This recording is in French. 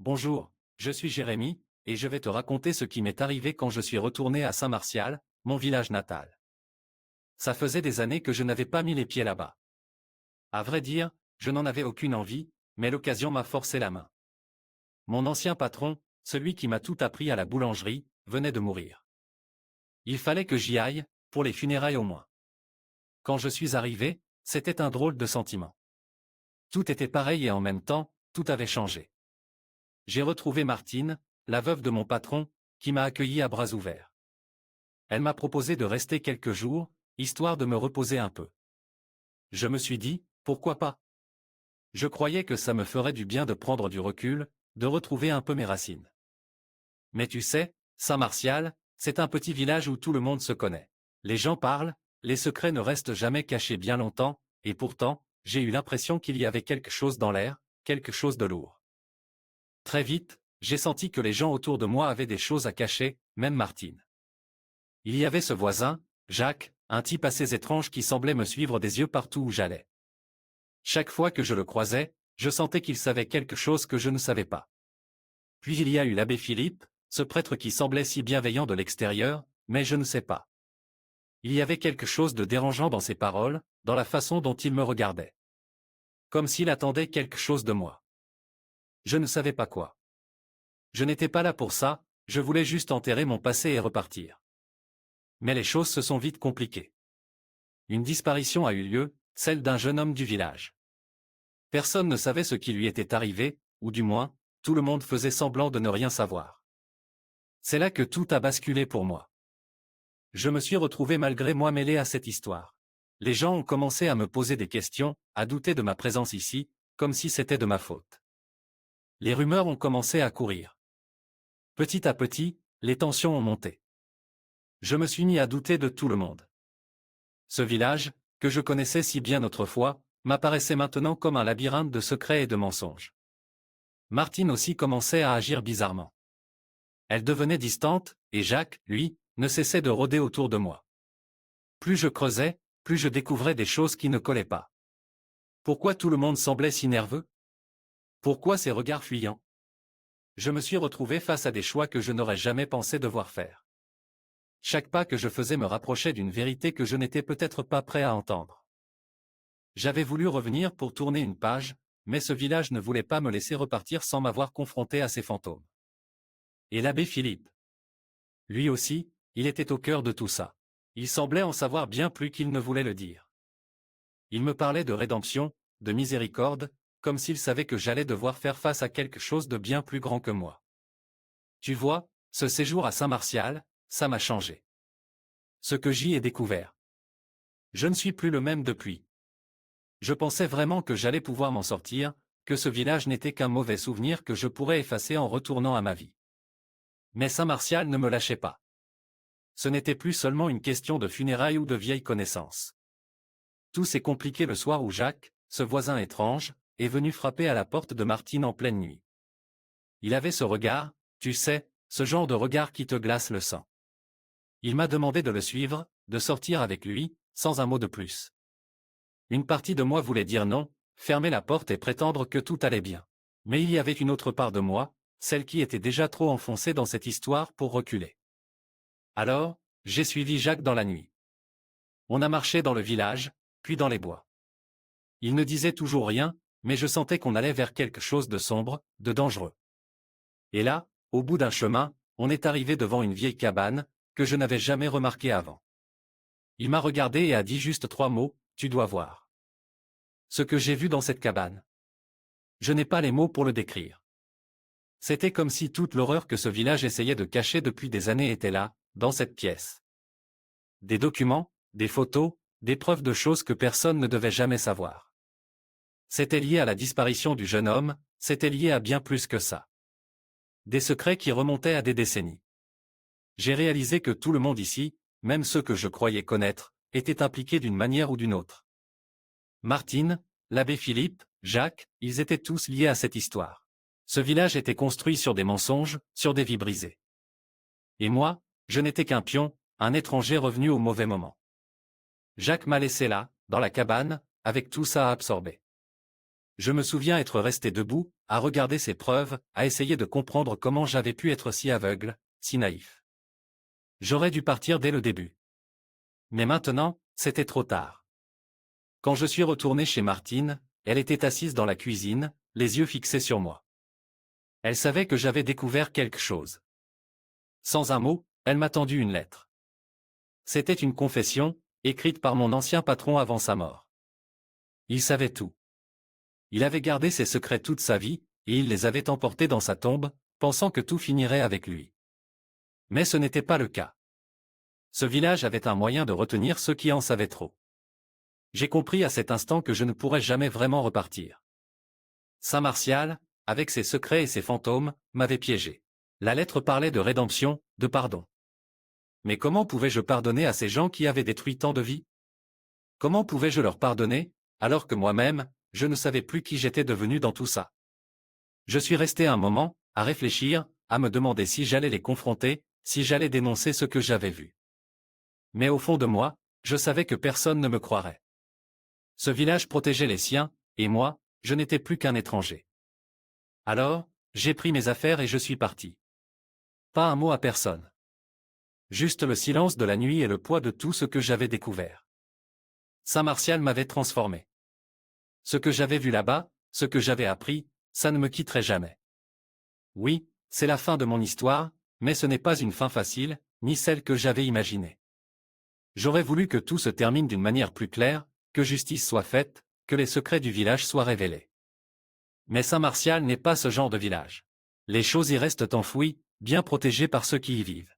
Bonjour, je suis Jérémy, et je vais te raconter ce qui m'est arrivé quand je suis retourné à Saint-Martial, mon village natal. Ça faisait des années que je n'avais pas mis les pieds là-bas. À vrai dire, je n'en avais aucune envie, mais l'occasion m'a forcé la main. Mon ancien patron, celui qui m'a tout appris à la boulangerie, venait de mourir. Il fallait que j'y aille, pour les funérailles au moins. Quand je suis arrivé, c'était un drôle de sentiment. Tout était pareil et en même temps, tout avait changé. J'ai retrouvé Martine, la veuve de mon patron, qui m'a accueilli à bras ouverts. Elle m'a proposé de rester quelques jours, histoire de me reposer un peu. Je me suis dit, pourquoi pas? Je croyais que ça me ferait du bien de prendre du recul, de retrouver un peu mes racines. Mais tu sais, Saint-Martial, c'est un petit village où tout le monde se connaît. Les gens parlent, les secrets ne restent jamais cachés bien longtemps, et pourtant, j'ai eu l'impression qu'il y avait quelque chose dans l'air, quelque chose de lourd. Très vite, j'ai senti que les gens autour de moi avaient des choses à cacher, même Martine. Il y avait ce voisin, Jacques, un type assez étrange qui semblait me suivre des yeux partout où j'allais. Chaque fois que je le croisais, je sentais qu'il savait quelque chose que je ne savais pas. Puis il y a eu l'abbé Philippe, ce prêtre qui semblait si bienveillant de l'extérieur, mais je ne sais pas. Il y avait quelque chose de dérangeant dans ses paroles, dans la façon dont il me regardait. Comme s'il attendait quelque chose de moi. Je ne savais pas quoi. Je n'étais pas là pour ça, je voulais juste enterrer mon passé et repartir. Mais les choses se sont vite compliquées. Une disparition a eu lieu, celle d'un jeune homme du village. Personne ne savait ce qui lui était arrivé, ou du moins, tout le monde faisait semblant de ne rien savoir. C'est là que tout a basculé pour moi. Je me suis retrouvé malgré moi mêlé à cette histoire. Les gens ont commencé à me poser des questions, à douter de ma présence ici, comme si c'était de ma faute. Les rumeurs ont commencé à courir. Petit à petit, les tensions ont monté. Je me suis mis à douter de tout le monde. Ce village, que je connaissais si bien autrefois, m'apparaissait maintenant comme un labyrinthe de secrets et de mensonges. Martine aussi commençait à agir bizarrement. Elle devenait distante, et Jacques, lui, ne cessait de rôder autour de moi. Plus je creusais, plus je découvrais des choses qui ne collaient pas. Pourquoi tout le monde semblait si nerveux? Pourquoi ces regards fuyants? Je me suis retrouvé face à des choix que je n'aurais jamais pensé devoir faire. Chaque pas que je faisais me rapprochait d'une vérité que je n'étais peut-être pas prêt à entendre. J'avais voulu revenir pour tourner une page, mais ce village ne voulait pas me laisser repartir sans m'avoir confronté à ces fantômes. Et l'abbé Philippe. Lui aussi, il était au cœur de tout ça. Il semblait en savoir bien plus qu'il ne voulait le dire. Il me parlait de rédemption, de miséricorde, comme s'il savait que j'allais devoir faire face à quelque chose de bien plus grand que moi. Tu vois, ce séjour à Saint-Martial, ça m'a changé. Ce que j'y ai découvert. Je ne suis plus le même depuis. Je pensais vraiment que j'allais pouvoir m'en sortir, que ce village n'était qu'un mauvais souvenir que je pourrais effacer en retournant à ma vie. Mais Saint-Martial ne me lâchait pas. Ce n'était plus seulement une question de funérailles ou de vieilles connaissances. Tout s'est compliqué le soir où Jacques, ce voisin étrange, est venu frapper à la porte de Martine en pleine nuit. Il avait ce regard, tu sais, ce genre de regard qui te glace le sang. Il m'a demandé de le suivre, de sortir avec lui, sans un mot de plus. Une partie de moi voulait dire non, fermer la porte et prétendre que tout allait bien. Mais il y avait une autre part de moi, celle qui était déjà trop enfoncée dans cette histoire pour reculer. Alors, j'ai suivi Jacques dans la nuit. On a marché dans le village, puis dans les bois. Il ne disait toujours rien, mais je sentais qu'on allait vers quelque chose de sombre, de dangereux. Et là, au bout d'un chemin, on est arrivé devant une vieille cabane, que je n'avais jamais remarquée avant. Il m'a regardé et a dit juste 3 mots, tu dois voir. Ce que j'ai vu dans cette cabane. Je n'ai pas les mots pour le décrire. C'était comme si toute l'horreur que ce village essayait de cacher depuis des années était là, dans cette pièce. Des documents, des photos, des preuves de choses que personne ne devait jamais savoir. C'était lié à la disparition du jeune homme, c'était lié à bien plus que ça. Des secrets qui remontaient à des décennies. J'ai réalisé que tout le monde ici, même ceux que je croyais connaître, était impliqué d'une manière ou d'une autre. Martine, l'abbé Philippe, Jacques, ils étaient tous liés à cette histoire. Ce village était construit sur des mensonges, sur des vies brisées. Et moi, je n'étais qu'un pion, un étranger revenu au mauvais moment. Jacques m'a laissé là, dans la cabane, avec tout ça à absorber. Je me souviens être resté debout, à regarder ces preuves, à essayer de comprendre comment j'avais pu être si aveugle, si naïf. J'aurais dû partir dès le début. Mais maintenant, c'était trop tard. Quand je suis retourné chez Martine, elle était assise dans la cuisine, les yeux fixés sur moi. Elle savait que j'avais découvert quelque chose. Sans un mot, elle m'a tendu une lettre. C'était une confession, écrite par mon ancien patron avant sa mort. Il savait tout. Il avait gardé ses secrets toute sa vie, et il les avait emportés dans sa tombe, pensant que tout finirait avec lui. Mais ce n'était pas le cas. Ce village avait un moyen de retenir ceux qui en savaient trop. J'ai compris à cet instant que je ne pourrais jamais vraiment repartir. Saint-Martial, avec ses secrets et ses fantômes, m'avait piégé. La lettre parlait de rédemption, de pardon. Mais comment pouvais-je pardonner à ces gens qui avaient détruit tant de vies? Comment pouvais-je leur pardonner, alors que moi-même, je ne savais plus qui j'étais devenu dans tout ça? Je suis resté un moment, à réfléchir, à me demander si j'allais les confronter, si j'allais dénoncer ce que j'avais vu. Mais au fond de moi, je savais que personne ne me croirait. Ce village protégeait les siens, et moi, je n'étais plus qu'un étranger. Alors, j'ai pris mes affaires et je suis parti. Pas un mot à personne. Juste le silence de la nuit et le poids de tout ce que j'avais découvert. Saint-Martial m'avait transformé. Ce que j'avais vu là-bas, ce que j'avais appris, ça ne me quitterait jamais. Oui, c'est la fin de mon histoire, mais ce n'est pas une fin facile, ni celle que j'avais imaginée. J'aurais voulu que tout se termine d'une manière plus claire, que justice soit faite, que les secrets du village soient révélés. Mais Saint-Martial n'est pas ce genre de village. Les choses y restent enfouies, bien protégées par ceux qui y vivent.